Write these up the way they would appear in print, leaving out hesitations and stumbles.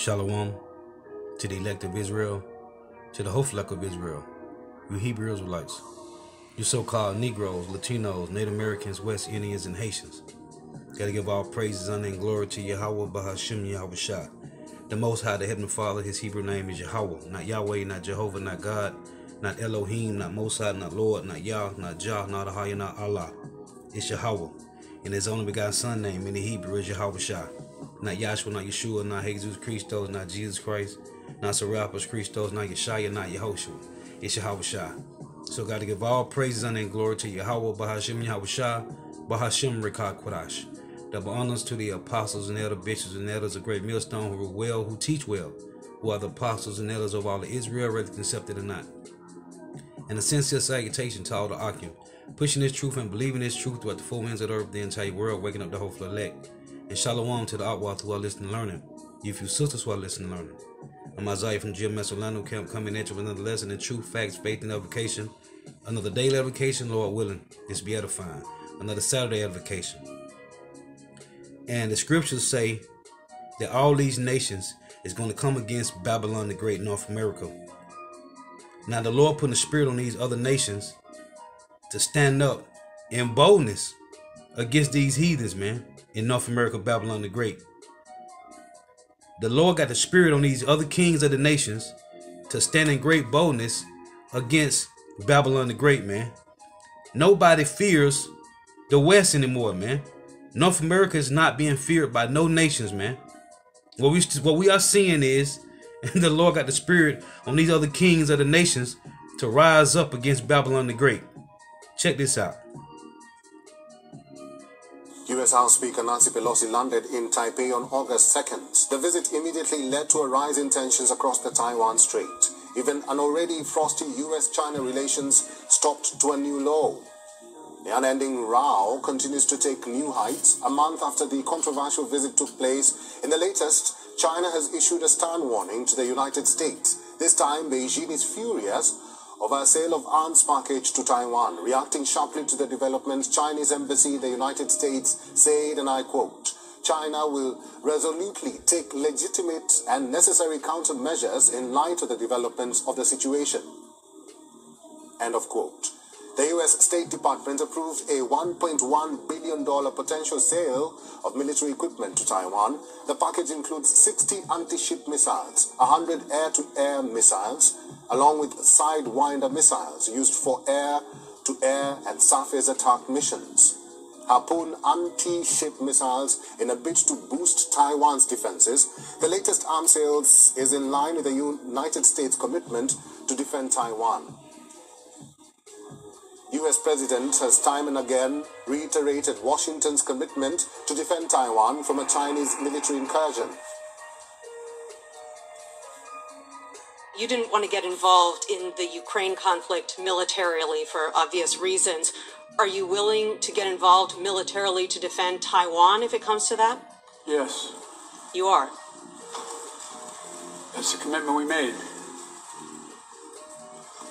Shalom to the elect of Israel, to the Hoflek of Israel, you Hebrew Israelites, you so-called Negroes, Latinos, Native Americans, West Indians, and Haitians. Gotta give all praises, honor, and glory to Yahweh Bahashim Yahweh Shah. The Most High, the Heavenly Father, his Hebrew name is Yahweh, not Yahweh, not Jehovah, not God, not Elohim, not Mosai, not Lord, not Yah, not Jah, not Ahaya, not Allah. It's Yahweh. And his only begotten son name in the Hebrew is Yahweh Shah. Not Yahshua, not Yeshua, not Jesus Christos, not Jesus Christ, not Serapis Christos, not Yeshaya, not Yehoshua. It's Yahweh Shah. So got to give all praises, honor, and glory to Yahweh Bahashim Yahweh Shah, Bahashim Rekah Quadash. Double honors to the apostles and elder bishops and elders of great millstone who rule well, who teach well, who are the apostles and elders of all of Israel, whether accepted or not. And a sincere salutation to all the Akim, pushing this truth and believing this truth throughout the four winds of the earth, the entire world, waking up the whole elect. And shalom to the Outwalk who are listening and learning. You few sisters who are listening and learning. I'm Isaiah from GMS Orlando Camp, coming at you with another lesson in truth, facts, faith, and edification. Another daily edification, Lord willing, this be edifying. Another Saturday edification. And the scriptures say that all these nations is going to come against Babylon the Great, North America. Now the Lord put a spirit on these other nations to stand up in boldness against these heathens, man, in North America, Babylon the Great. The Lord got the spirit on these other kings of the nations to stand in great boldness against Babylon the Great, man. Nobody fears the West anymore, man. North America is not being feared by no nations, man. What we are seeing is the Lord got the spirit on these other kings of the nations to rise up against Babylon the Great. Check this out. U.S. House Speaker Nancy Pelosi landed in Taipei on August 2nd. The visit immediately led to a rise in tensions across the Taiwan Strait. Even an already frosty U.S.-China relations stopped to a new low. The unending row continues to take new heights. A month after the controversial visit took place, in the latest, China has issued a stern warning to the United States. This time, Beijing is furious over a sale of arms package to Taiwan. Reacting sharply to the development, Chinese embassy in the United States said, and I quote, China will resolutely take legitimate and necessary countermeasures in light of the developments of the situation. End of quote. The U.S. State Department approved a $1.1 billion potential sale of military equipment to Taiwan. The package includes 60 anti-ship missiles, 100 air-to-air missiles, along with Sidewinder missiles used for air-to-air and surface attack missions. Harpoon anti-ship missiles in a bid to boost Taiwan's defenses. The latest arms sales is in line with the United States' commitment to defend Taiwan. U.S. President has time and again reiterated Washington's commitment to defend Taiwan from a Chinese military incursion. You didn't want to get involved in the Ukraine conflict militarily for obvious reasons. Are you willing to get involved militarily to defend Taiwan if it comes to that? Yes. You are? That's the commitment we made.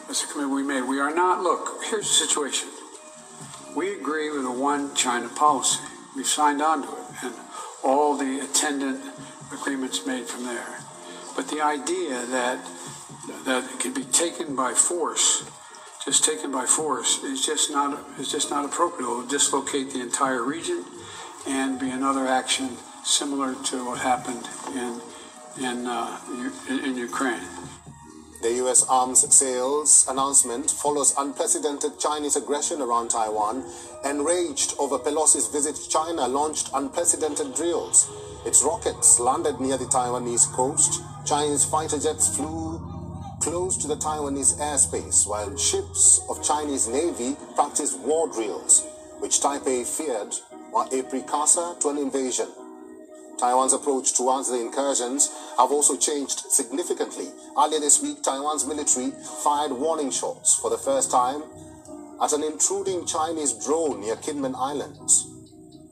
That's the commitment we made. We are not, look, here's the situation. We agree with a one China policy. We've signed on to it and all the attendant agreements made from there. But the idea that it can be taken by force, just taken by force, is just not appropriate. It will dislocate the entire region and be another action similar to what happened in Ukraine. The U.S. arms sales announcement follows unprecedented Chinese aggression around Taiwan. Enraged over Pelosi's visit to China, launched unprecedented drills. Its rockets landed near the Taiwanese coast. Chinese fighter jets flew close to the Taiwanese airspace, while ships of Chinese Navy practiced war drills, which Taipei feared were a precursor to an invasion. Taiwan's approach towards the incursions have also changed significantly. Earlier this week, Taiwan's military fired warning shots for the first time at an intruding Chinese drone near Kinmen Islands.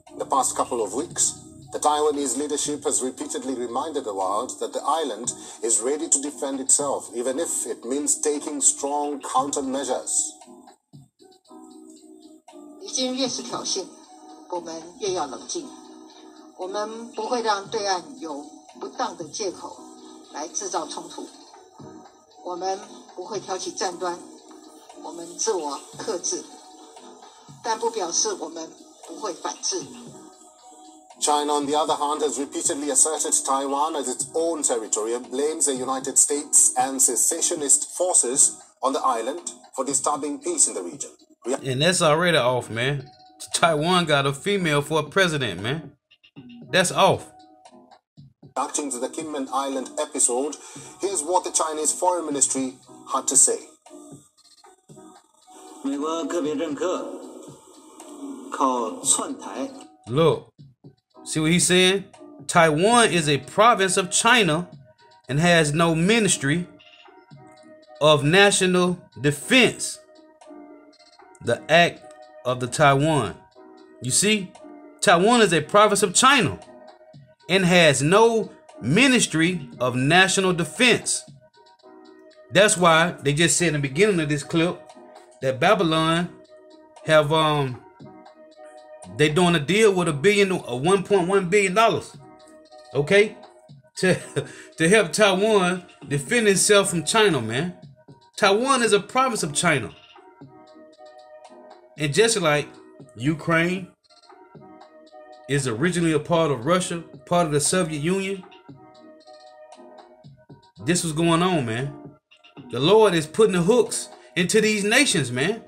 In the past couple of weeks, the Taiwanese leadership has repeatedly reminded the world that the island is ready to defend itself, even if it means taking strong countermeasures. 敌军越是挑衅，我们越要冷静。我们不会让对岸有不当的借口来制造冲突。我们不会挑起战端，我们自我克制，但不表示我们不会反制。China, on the other hand, has repeatedly asserted Taiwan as its own territory and blames the United States and secessionist forces on the island for disturbing peace in the region. And that's already off, man. Taiwan got a female for a president, man. That's off. Reacting to the Kinmen Island episode, here's what the Chinese Foreign Ministry had to say. 美国个别政客靠窜台。 Look, see what he's saying? Taiwan is a province of China and has no ministry of national defense. The act of the Taiwan. You see, Taiwan is a province of China and has no ministry of national defense. That's why they just said in the beginning of this clip that Babylon have they doing a deal with $1.1 billion. Okay? To help Taiwan defend itself from China, man. Taiwan is a province of China. And just like Ukraine is originally a part of Russia, part of the Soviet Union, this was going on, man. The Lord is putting the hooks into these nations, man,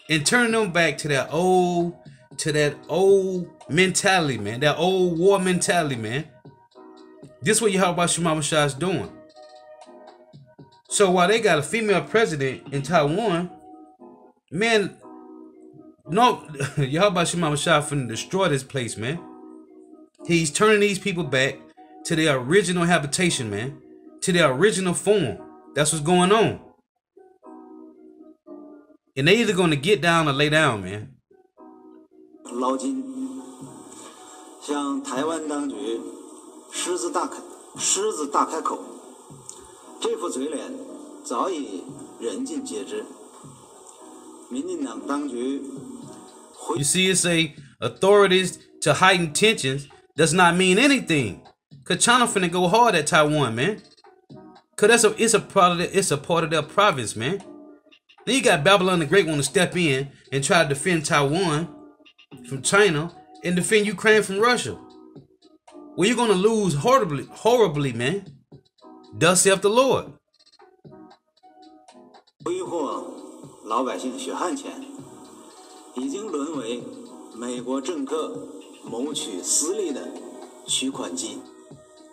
and turning them back to that old mentality, man, that old war mentality, man. This is what Yahweh Shema Shah is doing. So while they got a female president in Taiwan, man, no, Yahweh Shema Shah finna destroy this place, man. He's turning these people back to their original habitation, man, to their original form. That's what's going on. And they either gonna get down or lay down, man. 捞金，向台湾当局狮子大开口，这副嘴脸早已人尽皆知。民进党当局。 You see, it say authorities to heighten tensions does not mean anything. Cause China finna go hard at Taiwan, man. Cause it's a part of their province, man. Then you got Babylon the Great want to step in and try to defend Taiwan from China and defend Ukraine from Russia. Well, you're gonna lose horribly, man. Thus saith the Lord. 挥霍老百姓血汗钱。 已经沦为美国政客谋取私利的取款机。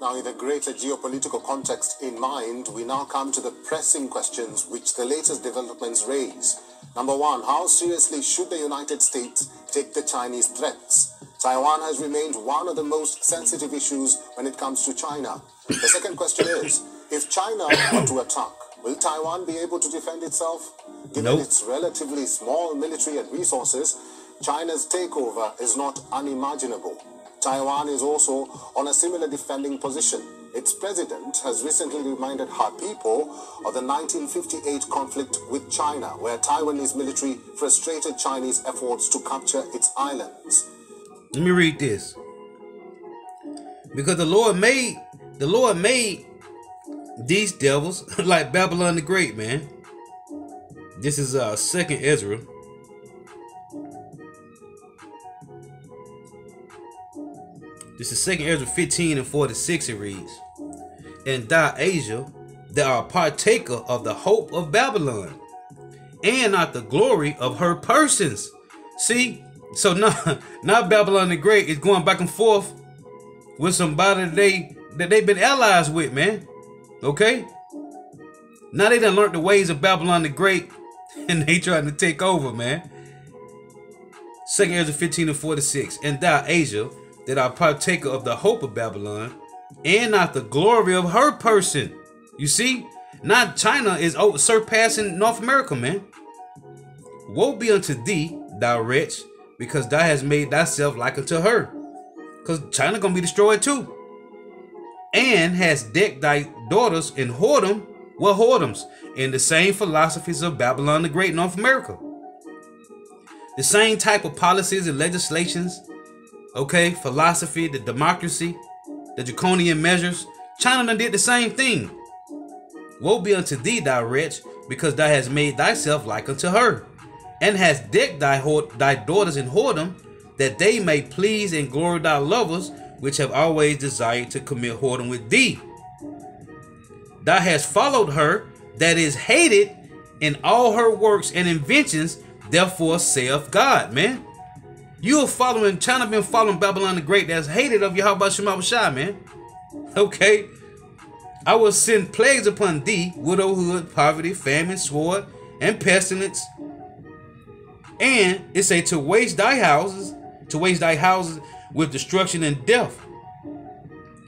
Now, with the greater geopolitical context in mind, we now come to the pressing questions which the latest developments raise. Number one, how seriously should the United States take the Chinese threats? Taiwan has remained one of the most sensitive issues when it comes to China. The second question is, if China were to attack, will Taiwan be able to defend itself? Given its relatively small military and resources, China's takeover is not unimaginable. Taiwan is also on a similar defending position. Its president has recently reminded her people of the 1958 conflict with China, where Taiwanese military frustrated Chinese efforts to capture its islands. Let me read this. Because the Lord made these devils like Babylon the Great, man. This is 2nd Ezra. This is 2nd Ezra 15 and 46. It reads, "And thou, Asia, thou art partaker of the hope of Babylon, and not the glory of her persons." See, so now Babylon the Great is going back and forth with somebody that they've been allies with, man. Okay? Now they done learned the ways of Babylon the Great, and they trying to take over, man. 2nd Ezra 15 and 46. "And thou, Asia, that art partaker of the hope of Babylon, and not the glory of her person." You see? Now China is surpassing North America, man. "Woe be unto thee, thou wretch, because thou hast made thyself like unto her." Because China gonna be destroyed too. "And has decked thy daughters in whoredom." What whoredoms? In the same philosophies of Babylon the Great, North America. The same type of policies and legislations, okay, philosophy, the democracy, the draconian measures China done did the same thing. Woe be unto thee, thou wretch, because thou hast made thyself like unto her, and hast decked thy daughters in whoredom, that they may please and glory thy lovers, which have always desired to commit whoredom with thee. Thou hast followed her that is hated in all her works and inventions, therefore saith God, man. You are following, China been following Babylon the Great that's hated of Yahweh Shema Shai, man. Okay. I will send plagues upon thee, widowhood, poverty, famine, sword, and pestilence. And it say to waste thy houses with destruction and death.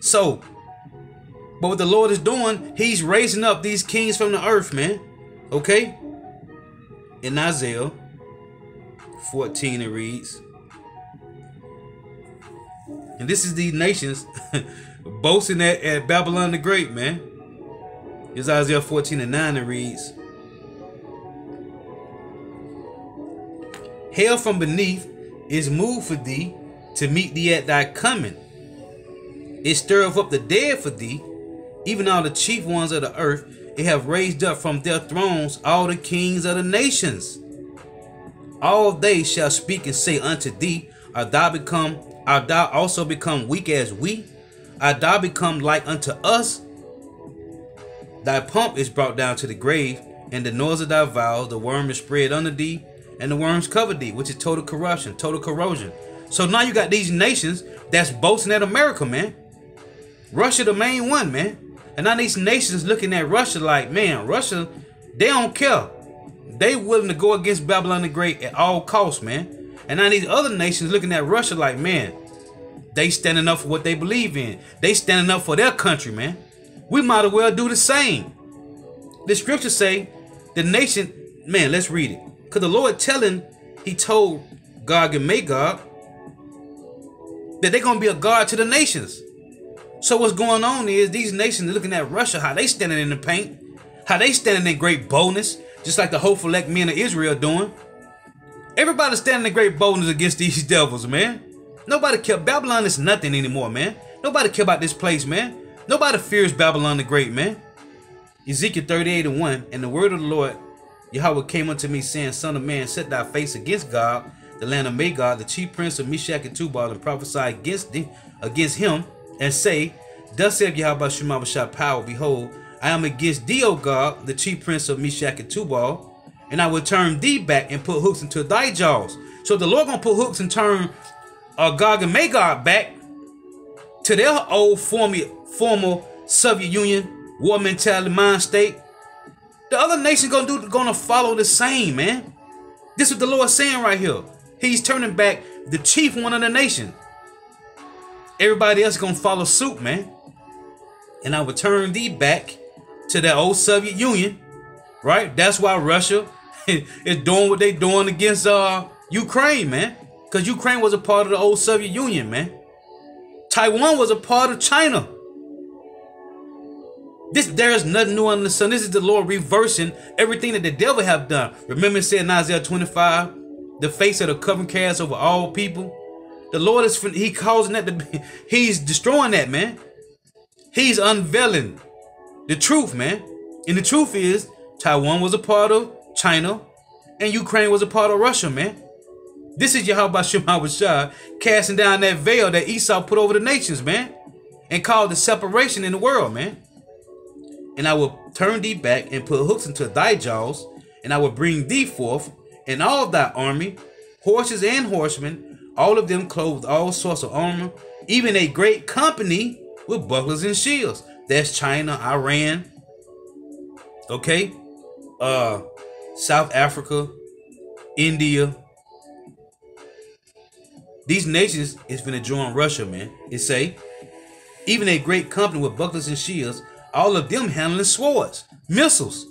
So, but what the Lord is doing, he's raising up these kings from the earth, man. Okay? In Isaiah 14 it reads, and this is these nations boasting at Babylon the Great, man. It's Isaiah 14:9 it reads, hell from beneath is moved for thee to meet thee at thy coming. It stirreth up the dead for thee, even all the chief ones of the earth. It have raised up from their thrones all the kings of the nations. All they shall speak and say unto thee, art thou also become weak as we? Art thou become like unto us? Thy pomp is brought down to the grave, and the noise of thy vows, the worm is spread under thee, and the worms cover thee, which is total corruption, total corrosion. So now you got these nations that's boasting at America, man. Russia the main one, man. And now these nations looking at Russia like, man, Russia, they don't care. They willing to go against Babylon the Great at all costs, man. And now these other nations looking at Russia like, man, they standing up for what they believe in. They standing up for their country, man. We might as well do the same. The scriptures say the nation, man, let's read it. Because the Lord he told Gog and Magog that they're going to be a guard to the nations. So what's going on is these nations looking at Russia, how they standing in the paint, how they standing in great boldness, just like the hopeful elect men of Israel doing. Everybody's standing in great boldness against these devils, man. Nobody care. Babylon is nothing anymore, man. Nobody care about this place, man. Nobody fears Babylon the Great, man. Ezekiel 38:1, and the word of the Lord Yahweh came unto me, saying, Son of man, set thy face against Gog, the land of Magog, the chief prince of Meshach and Tubal, and prophesy against him, and say, Thus saith Yahweh Shema Shai power, behold, I am against thee, O Gog, the chief prince of Meshach and Tubal, and I will turn thee back and put hooks into thy jaws. So the Lord gonna put hooks and turn Gog and Magog back to their old former Soviet Union war mentality mind state. The other nations gonna follow the same, man. This is what the Lord saying right here. He's turning back the chief one of the nation. Everybody else gonna follow suit, man. And I will turn thee back to that old Soviet Union, right? That's why Russia is doing what they doing against Ukraine, man. Because Ukraine was a part of the old Soviet Union, man. Taiwan was a part of China. There is nothing new under the sun. This is the Lord reversing everything that the devil have done. Remember it said in Isaiah 25, the face of the covenant cast over all people. The Lord is, he causing that to be, he's destroying that, man. He's unveiling the truth, man. And the truth is, Taiwan was a part of China and Ukraine was a part of Russia, man. This is Yahweh Shema Shai casting down that veil that Esau put over the nations, man. And called the separation in the world, man. And I will turn thee back and put hooks into thy jaws, and I will bring thee forth, and all of thy army, horses and horsemen, all of them clothed with all sorts of armor, even a great company with bucklers and shields. That's China, Iran, okay, South Africa, India. These nations is finna join Russia, man. It say, even a great company with bucklers and shields, all of them handling swords, missiles.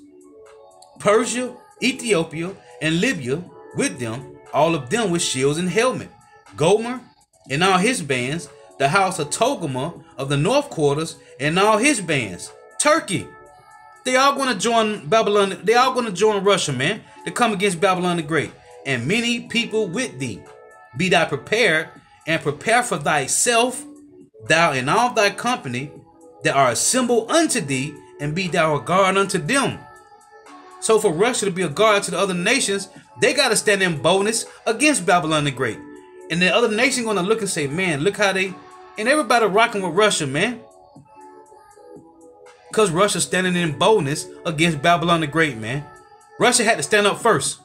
Persia, Ethiopia, and Libya with them, all of them with shields and helmet. Gomer and all his bands, the house of Togarmah of the north quarters and all his bands. Turkey, they all going to join Babylon. They all going to join Russia, man, to come against Babylon the Great. And many people with thee. Be thou prepared, and prepare for thyself, thou and all thy company, that are assembled unto thee, and be thou a guard unto them. So for Russia to be a guard to the other nations, they got to stand in boldness against Babylon the Great. And the other nation going to look and say, man, look how they, and everybody rocking with Russia, man. Because Russia standing in boldness against Babylon the Great, man. Russia had to stand up first.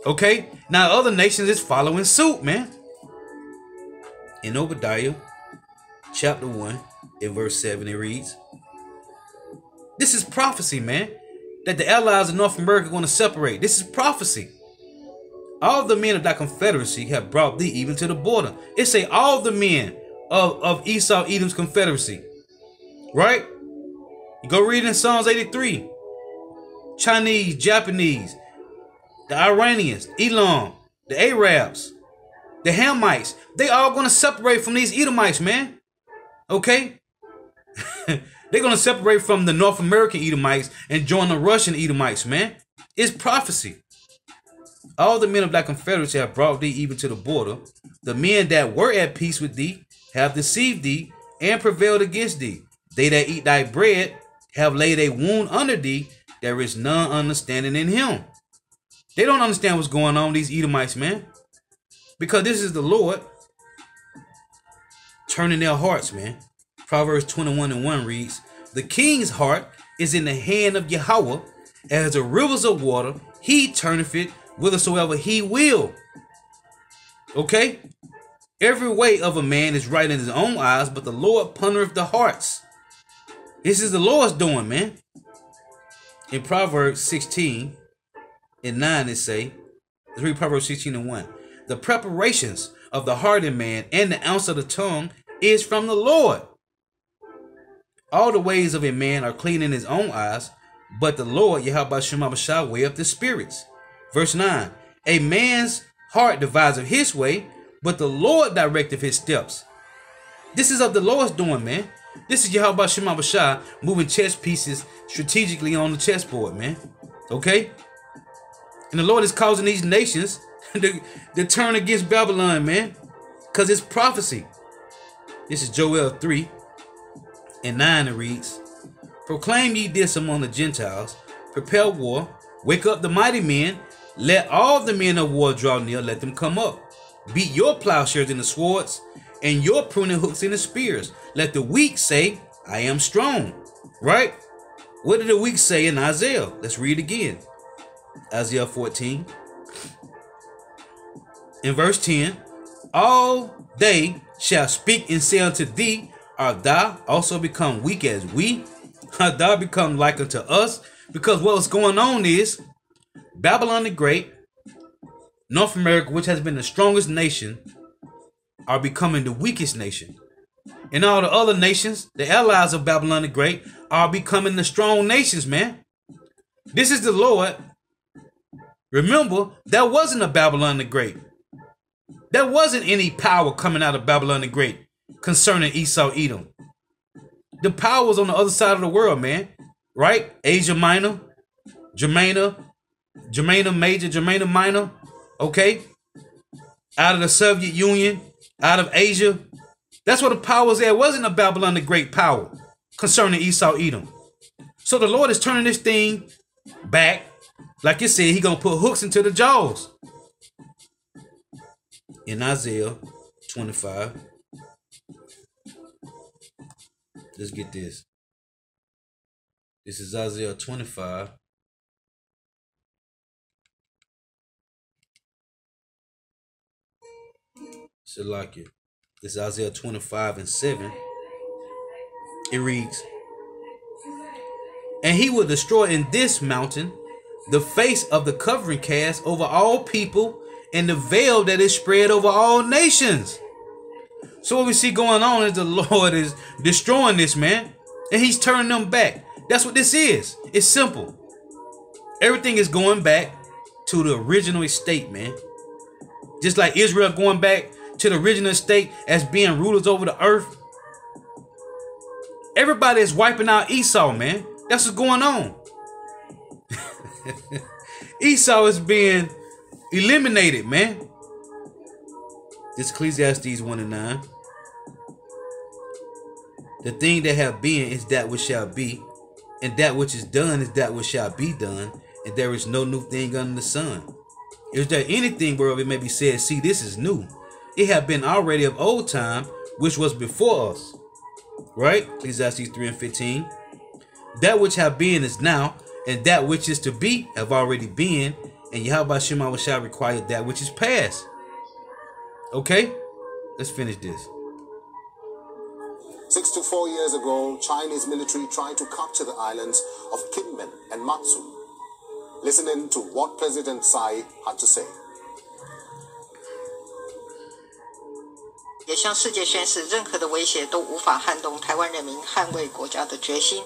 Okay? Now other nations is following suit, man. In Obadiah chapter 1, in verse 7, it reads, this is prophecy, man, that the allies of North America are going to separate. This is prophecy. All the men of thy confederacy have brought thee even to the border. It say all the men of Esau, Edom's confederacy. Right? You go read in Psalms 83. Chinese, Japanese, the Iranians, Elam, the Arabs, the Hamites. They all going to separate from these Edomites, man. Okay? They're going to separate from the North American Edomites and join the Russian Edomites, man. It's prophecy. All the men of thy confederacy have brought thee even to the border. The men that were at peace with thee have deceived thee and prevailed against thee. They that eat thy bread have laid a wound under thee. There is none understanding in him. They don't understand what's going on, these Edomites, man. Because this is the Lord turning their hearts, man. Proverbs 21:1 reads, the king's heart is in the hand of Yahweh, as the rivers of water, he turneth it whithersoever he will. Okay? Every way of a man is right in his own eyes, but the Lord pondereth the hearts. This is the Lord's doing, man. In Proverbs 16:9 it say, let's read Proverbs 16:1. The preparations of the heart in man and the ounce of the tongue is from the Lord. All the ways of a man are clean in his own eyes, but the Lord, Yahweh Shemabashah, weigh up the spirits. Verse 9, a man's heart deviseth his way, but the Lord directeth his steps. This is of the Lord's doing, man. This is Yahweh Shemabashah moving chess pieces strategically on the chessboard, man. Okay? And the Lord is causing these nations to turn against Babylon, man, because it's prophecy. This is Joel 3:9, it reads, proclaim ye this among the Gentiles, prepare war, wake up the mighty men, let all the men of war draw near, let them come up. Beat your plowshares in the swords, and your pruning hooks in the spears. Let the weak say, I am strong. Right? What did the weak say in Isaiah? Let's read again. Isaiah 14. In verse 10, all they shall speak and say unto thee, art thou also become weak as we? Art thou become like unto us? Because what's going on is Babylon the Great, North America, which has been the strongest nation, are becoming the weakest nation. And all the other nations, the allies of Babylon the Great, are becoming the strong nations, man. This is the Lord. Remember, there wasn't a Babylon the Great. There wasn't any power coming out of Babylon the Great concerning Esau, Edom. The power was on the other side of the world, man. Right? Asia Minor, Germania Major, Germania Minor. Okay? Out of the Soviet Union, out of Asia. That's where the power was at. It wasn't a Babylon the Great power concerning Esau, Edom. So the Lord is turning this thing back. Like you said, He's going to put hooks into the jaws. In Isaiah 25. Let's get this. This is Isaiah 25. Should like it. This is Isaiah 25:7. It reads, and he will destroy in this mountain the face of the covering cast over all people, and the veil that is spread over all nations. So what we see going on is the Lord is destroying this, man, and He's turning them back. That's what this is. It's simple. Everything is going back to the original estate, man. Just like Israel going back to the original estate as being rulers over the earth. Everybody is wiping out Esau, man. That's what's going on. Esau is being eliminated, man. This Ecclesiastes 1:9. The thing that have been is that which shall be, and that which is done is that which shall be done, and there is no new thing under the sun. Is there anything whereof it may be said, see, this is new? It have been already of old time, which was before us. Right? Ecclesiastes 3:15. That which have been is now, and that which is to be have already been, and Yahweh Shema shall require that which is past. Okay? Let's finish this. 64 years ago, Chinese military tried to capture the islands of Kinmen and Matsu. Listen in to what President Tsai had to say. 也向世界宣示，任何的威胁都无法撼动台湾人民捍卫国家的决心。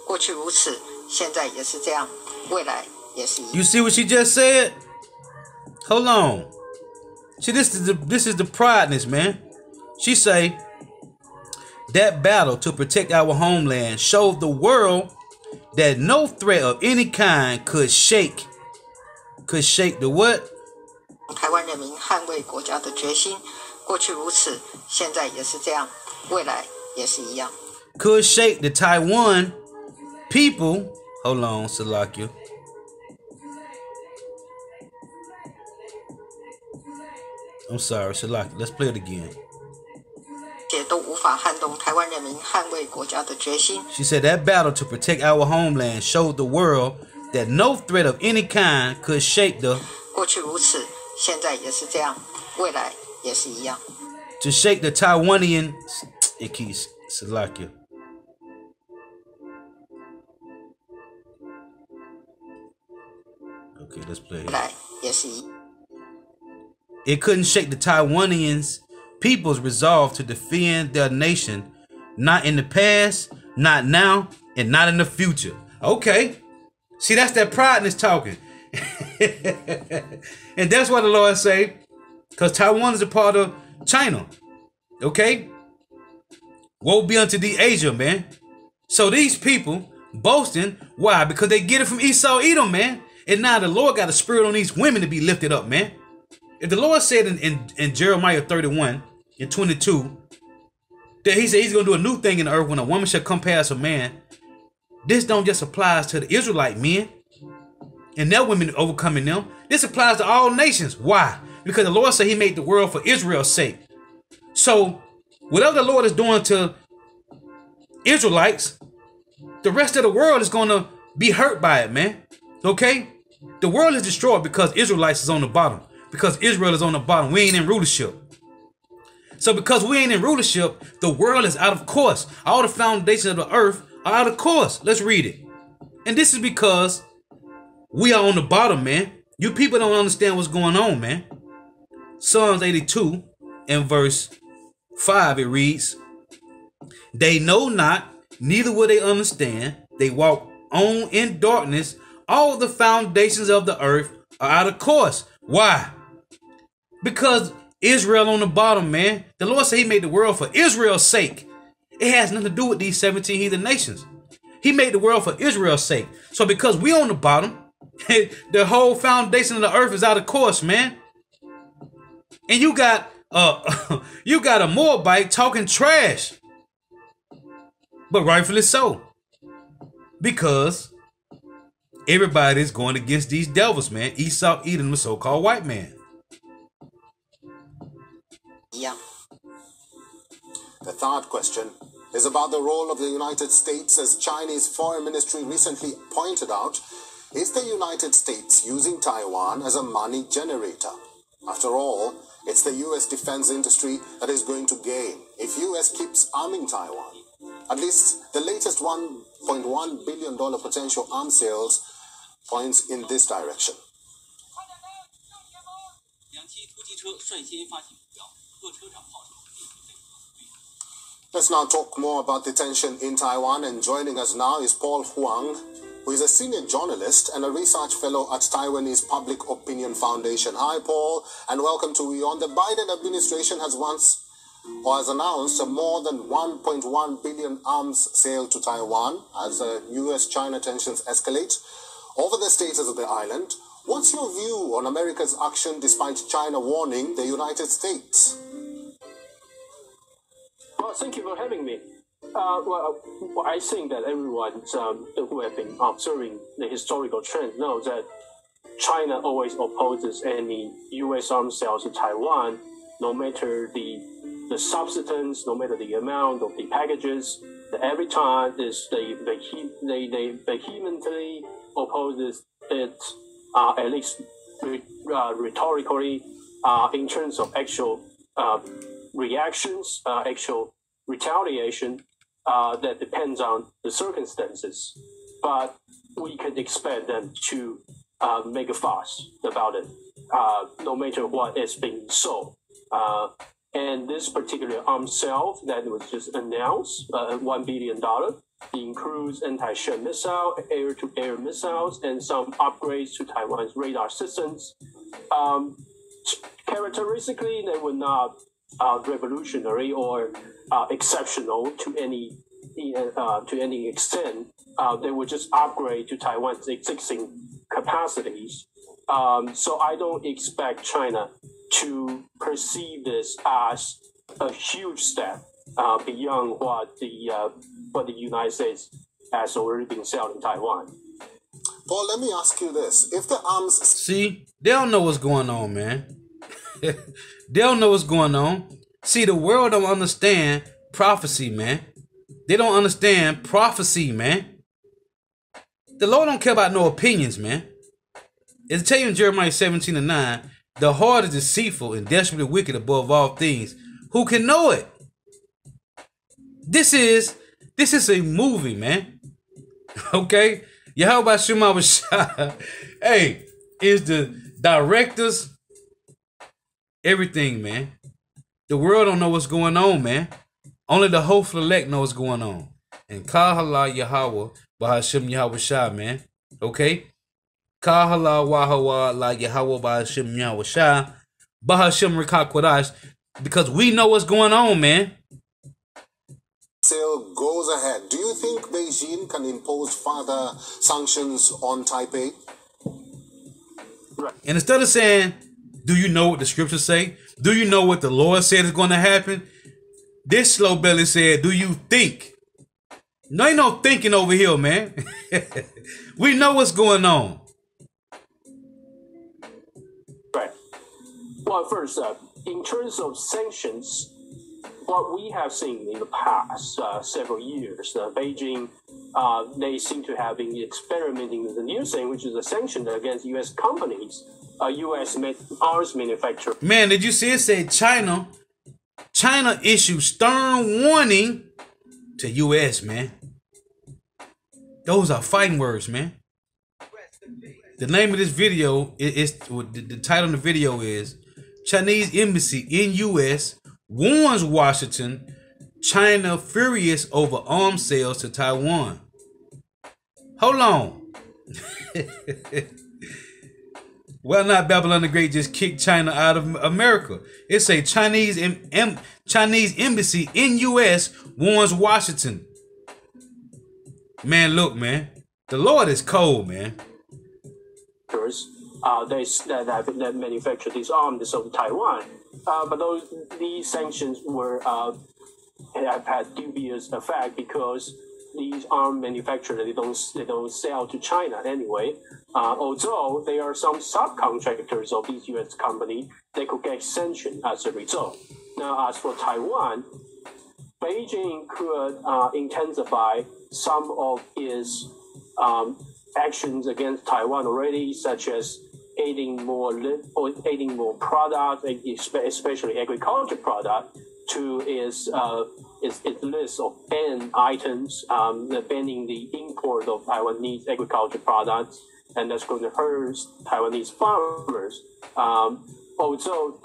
过去如此，现在也是这样，未来也是一样。 You see what she just said? Hold on. See, this is the prideness, man. She say that battle to protect our homeland showed the world that no threat of any kind could shake the what? 台湾人民捍卫国家的决心。过去如此，现在也是这样，未来也是一样。 Could shake the Taiwan people. Hold on, Salakia. I'm sorry, Salakia. Let's play it again. 都无法撼动台湾人民捍卫国家的决心。 She said that battle to protect our homeland showed the world that no threat of any kind could shake the. 过去如此，现在也是这样，未来也是一样。 To shake the Taiwanian. It keeps Salakia. Okay, let's play it. 来也是一。 It couldn't shake the Taiwanians' people's resolve to defend their nation, not in the past, not now, and not in the future. Okay. See, that's that prideness talking. And that's what the Lord say, because Taiwan is a part of China. Okay? Woe be unto thee, Asia, man. So these people boasting, why? Because they get it from Esau, Edom, man. And now the Lord got a spirit on these women to be lifted up, man. If the Lord said in Jeremiah 31 and 22 that he said he's going to do a new thing in the earth when a woman shall come past a man, this don't just apply to the Israelite men and their women overcoming them. This applies to all nations. Why? Because the Lord said he made the world for Israel's sake. So whatever the Lord is doing to Israelites, the rest of the world is going to be hurt by it, man. Okay? The world is destroyed because Israelites is on the bottom. Because Israel is on the bottom. We ain't in rulership. So because we ain't in rulership, the world is out of course. All the foundations of the earth are out of course. Let's read it. And this is because we are on the bottom, man. You people don't understand what's going on, man. Psalms 82 and verse 5, it reads, they know not, neither will they understand. They walk on in darkness. All the foundations of the earth are out of course. Why? Because Israel on the bottom, man. The Lord said he made the world for Israel's sake. It has nothing to do with these 17 heathen nations. He made the world for Israel's sake. So because we on the bottom, the whole foundation of the earth is out of course, man. And you got a Moabite talking trash. But rightfully so. Because everybody's going against these devils, man. Esau, Edom, the so-called white man. Yeah. The third question is about the role of the United States. As Chinese Foreign Ministry recently pointed out, is the United States using Taiwan as a money generator? After all, it's the U.S. defense industry that is going to gain if U.S. keeps arming Taiwan. At least the latest $1.1 billion potential arms sales points in this direction. Let's now talk more about the tension in Taiwan, and joining us now is Paul Huang, who is a senior journalist and a research fellow at Taiwanese Public Opinion Foundation. Hi, Paul, and welcome to WION. The Biden administration has announced a more than $1.1 billion arms sale to Taiwan as U.S.-China tensions escalate over the status of the island. What's your view on America's action despite China warning the United States? Well, thank you for having me. Well, I think that everyone who have been observing the historical trend knows that China always opposes any U.S. arms sales to Taiwan, no matter the substance, no matter the amount of the packages. Every time they vehemently opposes it, at least rhetorically, in terms of actual reactions, actual retaliation. That depends on the circumstances, but we can expect them to make a fuss about it, no matter what is being sold. And this particular arms sale that was just announced, $1 billion, includes anti-ship missile, air-to-air missiles, and some upgrades to Taiwan's radar systems. Characteristically, they were not revolutionary or exceptional to any extent. They would just upgrade to Taiwan's existing capacities. So I don't expect China to perceive this as a huge step beyond what the United States has already been selling Taiwan. Paul, let me ask you this: if the arms See, they don't know what's going on, man. They don't know what's going on. See, the world don't understand prophecy, man. They don't understand prophecy, man. The Lord don't care about no opinions, man. It's tell you in Jeremiah 17:9, the heart is deceitful and desperately wicked above all things. Who can know it? This is a movie, man. Okay? Yahweh Shema Bashar. Hey, is the directors, everything, man. The world don't know what's going on, man. Only the hopeful elect know what's going on. And Kahala Yahweh Bahashim Yahweh Shah, man. Okay? Kahala Wahawa La Yahweh Bahashim Yahweh Shah Bahashim Rikah Kodash. Because we know what's going on, man. sale goes ahead, do you think Beijing can impose further sanctions on Taipei? And instead of saying, do you know what the scriptures say? Do you know what the Lord said is going to happen? This slow belly said, do you think? No, ain't no thinking over here, man. We know what's going on. Right. Well, first, in terms of sanctions, what we have seen in the past several years, Beijing, they seem to have been experimenting with a new thing, which is a sanction against U.S. companies, U.S. arms manufacturers. Man, did you see it say China issued stern warning to U.S., man. Those are fighting words, man. The name of this video is the title of the video is Chinese Embassy in U.S. warns Washington China furious over arms sales to Taiwan. Hold on. Well, not Babylon the Great just kicked China out of America. It's a Chinese embassy in U.S. warns Washington. Man, look, man. The Lord is cold, man. That manufacture these arms sold to Taiwan, but these sanctions have had dubious effect because these arm manufacturers they don't sell to China anyway. Although there are some subcontractors of these U.S. companies, they could get sanctioned as a result. Now, as for Taiwan, Beijing could intensify some of its actions against Taiwan already, such as adding more products, especially agriculture products, to its list of banned items, banning the import of Taiwanese agriculture products, and that's going to hurt Taiwanese farmers. Also,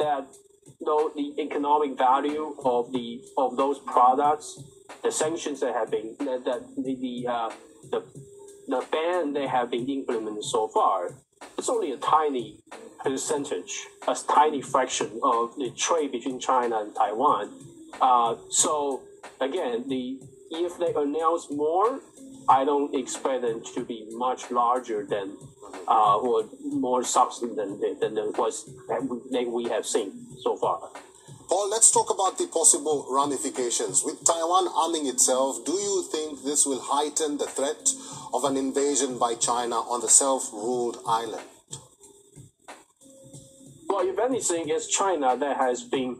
though the economic value of those products, the sanctions that have been the ban they have been implemented so far, it's only a tiny percentage, a tiny fraction of the trade between China and Taiwan. So again, if they announce more, I don't expect them to be much larger than or more substantive than what we have seen so far. Paul, let's talk about the possible ramifications. With Taiwan arming itself, do you think this will heighten the threat of an invasion by China on the self-ruled island? Well, if anything, it's China that has been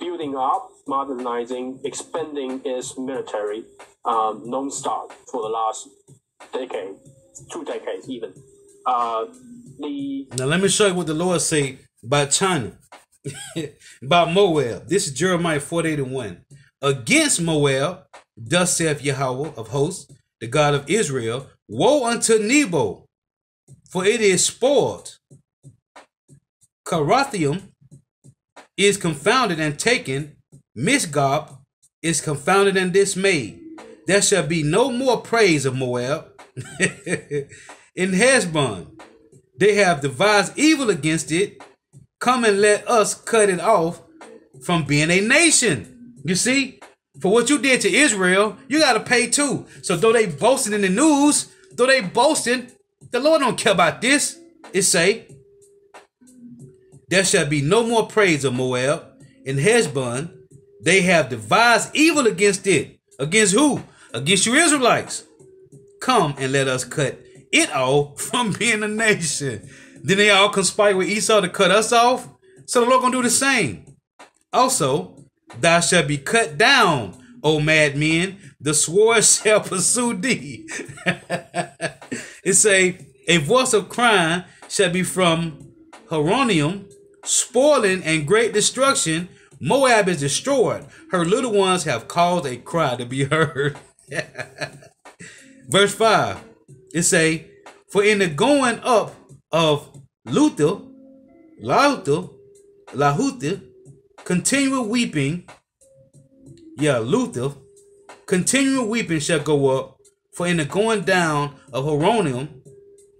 building up, modernizing, expanding its military non-stop for the last decade, 2 decades even. Now let me show you what the Lord say about China, about Moab. This is Jeremiah 48:1. Against Moab, thus saith Yahweh of hosts, the God of Israel, woe unto Nebo, for it is spoiled. Carathium is confounded and taken. Misgob is confounded and dismayed. There shall be no more praise of Moab. In Heshbon, they have devised evil against it. Come and let us cut it off from being a nation. You see, for what you did to Israel, you got to pay too. So though they boasting in the news, the Lord don't care about this. It say, there shall be no more praise of Moab. In Heshbon, they have devised evil against it. Against who? Against you Israelites. Come and let us cut it off from being a nation. Then they all conspire with Esau to cut us off. So the Lord gonna do the same. Also, thou shalt be cut down, O madmen. The sword shall pursue thee. It say, a voice of crying shall be from Horonaim, spoiling and great destruction. Moab is destroyed. Her little ones have caused a cry to be heard. Verse 5, it say, for in the going up of Lahuth, continual weeping, continual weeping shall go up. For in the going down of Horonaim,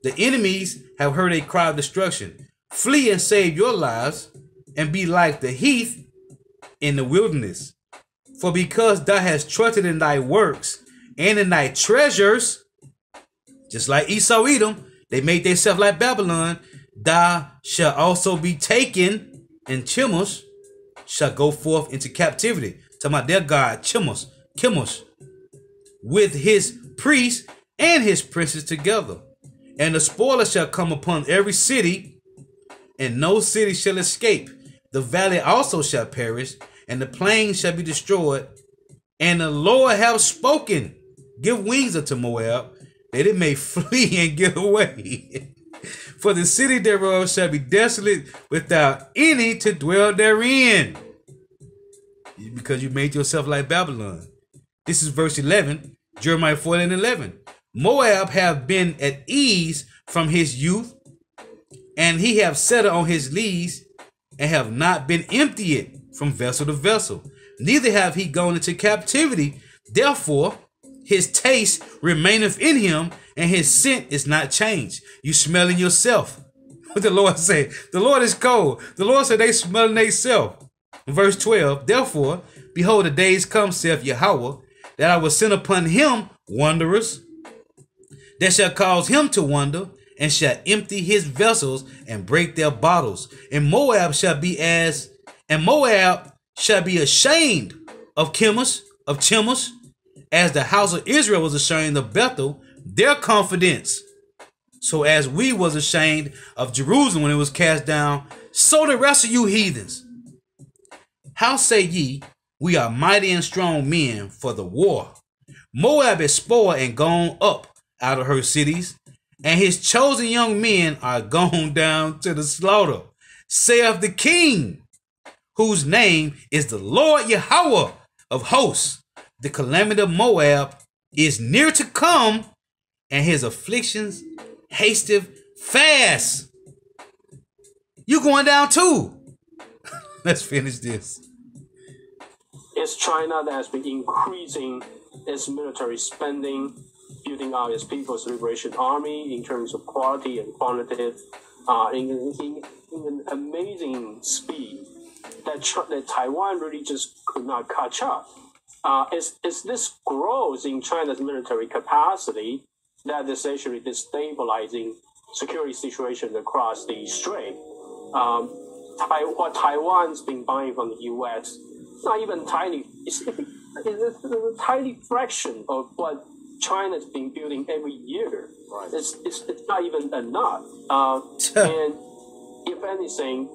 the enemies have heard a cry of destruction. Flee and save your lives, and be like the heath in the wilderness. For because thou hast trusted in thy works and in thy treasures, just like Esau Edom, they made themselves like Babylon, thou shalt also be taken, and Chemosh shall go forth into captivity. Talking about their God, Chemosh, with his priests and his princes together. And the spoiler shall come upon every city, and no city shall escape. The valley also shall perish, and the plain shall be destroyed. And the Lord hath spoken. Give wings unto Moab, that it may flee and get away. For the city thereof shall be desolate, without any to dwell therein. Because you made yourself like Babylon. This is verse 11, Jeremiah 48:11. Moab have been at ease from his youth, and he have settled on his lees, and have not been emptied from vessel to vessel. Neither have he gone into captivity. Therefore, his taste remaineth in him, and his scent is not changed. You smelling yourself. What the Lord said? The Lord is cold. The Lord said they smelling themselves. Verse 12, therefore, behold, the days come, saith Yahweh, that I will send upon him wanderers, that shall cause him to wander, and shall empty his vessels and break their bottles. And Moab shall be ashamed of Chemosh, as the house of Israel was ashamed of Bethel, their confidence. So as we was ashamed of Jerusalem when it was cast down, so the rest of you heathens. How say ye, we are mighty and strong men for the war? Moab is spoiled and gone up out of her cities, and his chosen young men are gone down to the slaughter, saith the King, whose name is the Lord Yahweh of hosts. The calamity of Moab is near to come, and his afflictions hasteth fast. You going down too. Let's finish this. It's China that has been increasing its military spending, building out its People's Liberation Army in terms of quality and quantitative, in an amazing speed that Taiwan really just could not catch up. It's this growth in China's military capacity that is actually destabilizing security situation across the strait. what Taiwan's been buying from the U.S. It's not even tiny. It's a tiny fraction of what China's been building every year. Right. It's not even enough. And if anything,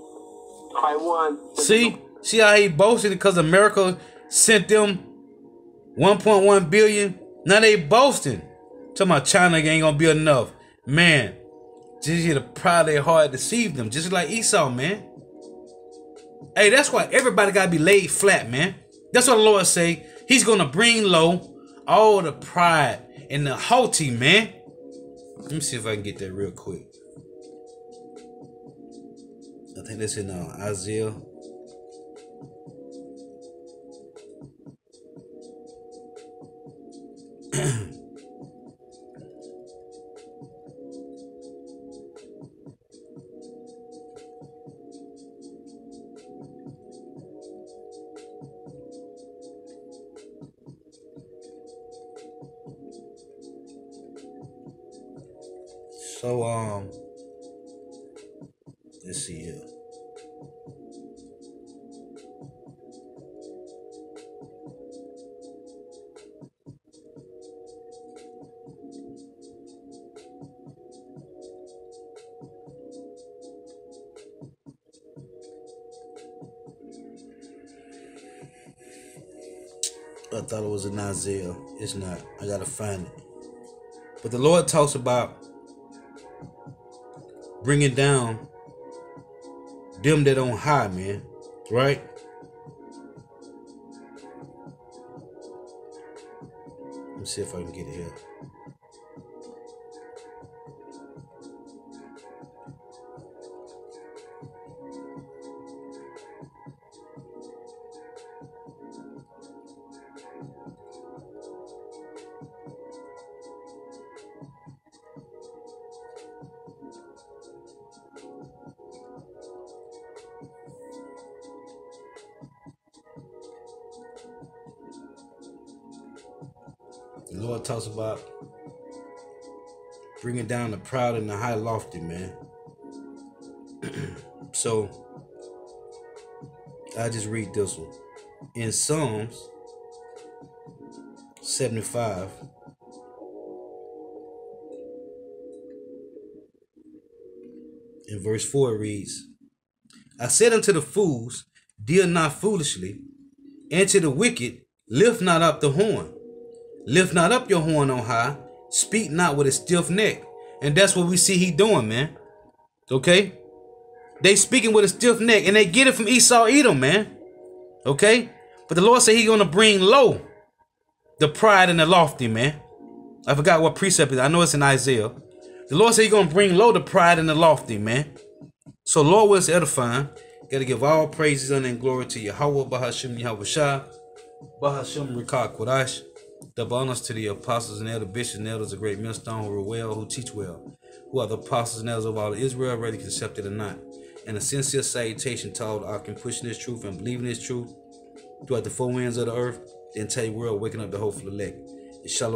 Taiwan. See how he boasted because America sent them 1.1 billion. Now they boasting. Talking about China ain't gonna be enough. Man, just the pride of their heart deceived them, just like Esau, man. Hey, that's why everybody gotta be laid flat, man. That's what the Lord say. He's gonna bring low all the pride and the haughty, man. Let me see if I can get that real quick. I think that's in Isaiah. So let's see here. I thought it was in Isaiah. It's not. I gotta find it. But the Lord talks about bringing down them that on high, man. Right? Let me see if I can get it here. The Lord talks about bringing down the proud and the high lofty, man. So I just read this one. In Psalms 75, in verse 4 it reads, I said unto the fools, deal not foolishly, and to the wicked, lift not up the horn. Lift not up your horn on high. Speak not with a stiff neck. And that's what we see he doing, man. Okay? They speaking with a stiff neck. And they get it from Esau Edom, man. Okay? But the Lord said he's going to bring low the pride and the lofty, man. I forgot what precept it is. I know it's in Isaiah. The Lord said he's going to bring low the pride and the lofty, man. So Lord was edifying. Got to give all praises, honor, and glory to Yahweh, Bahashim, Yahweh Shah, Bahashim, Rikah, Kodash. Double honors to the apostles and elder bishops and elders of great millstone who rule well, who teach well, who are the apostles and elders of all of Israel, ready accepted or not. And a sincere salutation to all the can pushing this truth and believing this truth throughout the four winds of the earth, the entire world, waking up the hopeful elect. Shalom.